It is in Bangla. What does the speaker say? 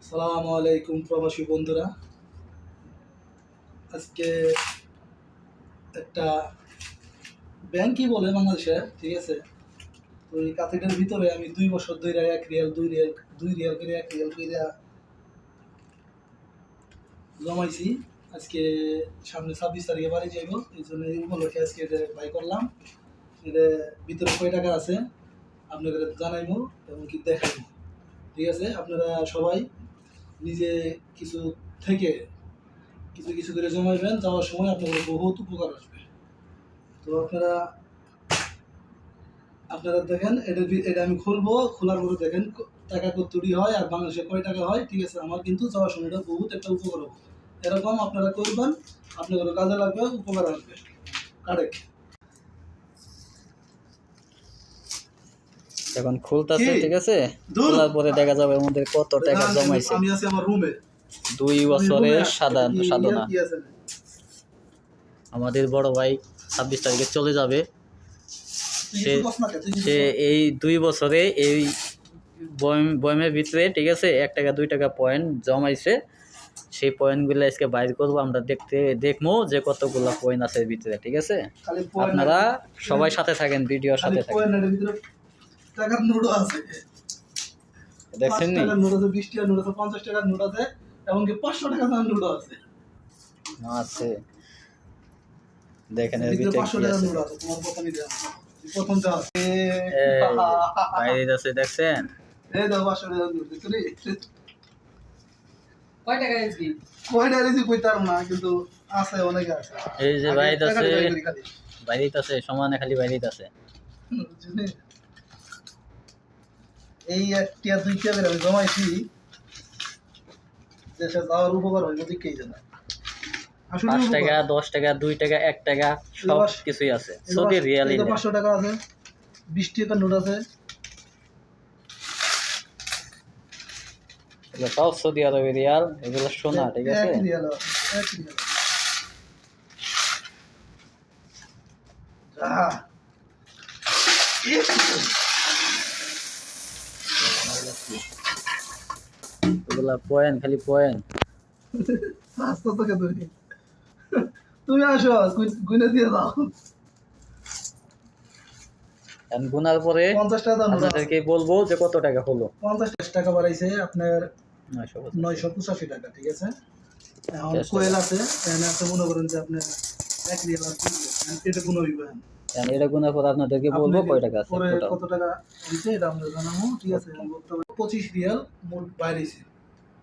সালামু আলাইকুম প্রবাসী বন্ধুরা। আজকে একটা ব্যাংকই বলে বাংলাদেশে, ঠিক আছে। তো এই কাতিটার ভিতরে আমি 2 বছর ধরে 1 রিয়াল 2 রিয়াল করে 1 রিয়াল করে জমাইছি। আজকে সামনে 26 তারিখে বাড়ি যাইব, এই জন্য এই উপলক্ষে আজকে এটা বাই করলাম। এটা ভিতরে কয় টাকা আছে আপনাদের জানাইব এবং কি দেখাইব, ঠিক আছে। আপনারা সবাই নিজে কিছু থেকে কিছু কিছু করে জমাইবেন, যাওয়ার সময় আপনাদের বহুত উপকার আসবে। তো আপনারা দেখেন, এটা আমি খুলবো, খোলার পরে দেখেন টাকা কতটি হয় আর বাংলাদেশে কয় টাকা হয়, ঠিক আছে। আমার কিন্তু যাওয়ার সময় এটা বহুত একটা উপকার হবে। এরকম আপনারা করবেন, আপনাদের কাজে লাগবে, উপকার আসবে। কারেক্ট। এখন খুলতাছে, ঠিক আছে। খোলার পরে দেখা যাবে আমাদের কত টাকা জমাইছে। আমি আছি আমার রুমে। 2 বছরের সাধনা। আমাদের বড় ভাই 26 তারিখে চলে যাবে। সে এই 2 বছরে এই বয়মের ভিতরে, ঠিক আছে, 1 টাকা 2 টাকা পয়েন্ট জমাইছে। সেই পয়েন্টগুলো আজকে বাইর করবো, আমরা দেখবো যে কতগুলো পয়েন্ট আছে এর ভিতরে, ঠিক আছে। আপনারা সবাই সাথে থাকেন, ভিডিওর সাথে থাকেন। টাকার নোটও আছে, দেখছেন নি? 20 টাকার নোট আছে, 50 টাকার নোট আছে, এমনকি 500 টাকার নোটও আছে। আছে, দেখেন এর ভিতরে 500 টাকার নোট আছে। তোমার প্রথমটা আছে, বাইরে আছে, দেখছেন? এই দাও 500 টাকার নোট, দেখছো নি? কয় টাকা এসবি? কয় টাকা দিছি কইতাম না, কিন্তু আছে, অনেক আছে। এই যে বাইরে আছে, সমানে খালি বাইরে আছে। এই 1 টাকা 2 টাকা করে আমি জমাইছি, দেশে যাওয়ার উপকার হইব দেখেই জানা। 5 টাকা 10 টাকা 2 টাকা 1 টাকা সব কিছুই আছে। সৌদি রিয়াল, 500 টাকা আছে, 20 টাকার নোট আছে। এগুলো সব সৌদি আরবের রিয়াল, এগুলো সোনা, ঠিক আছে। এক রিয়াল আছে, 1 রিয়াল। এগুলা পয়েন্ট, খালি পয়েন্ট। রাস্তা থেকে তুমি আসো, গুনে দিয়ে দাও। গুনার পরে 50 টাকা দাম আপনাদেরকে বলবো যে কত টাকা হলো। 50 টাকা বাড়াইছে আপনার 985 টাকা, ঠিক আছে। এখন কোয়েল আছে, এখানে আছে, মনে করেন যে আপনার 1 রিয়াল আছে, এটা গুণ হইবে। এটা গুনার পরে আপনাদেরকে বলবো কয় টাকা আছে, কত টাকা হইছে এটা আমরা জানাবো, ঠিক আছে। 25 রিয়াল মোট বাইরেছে।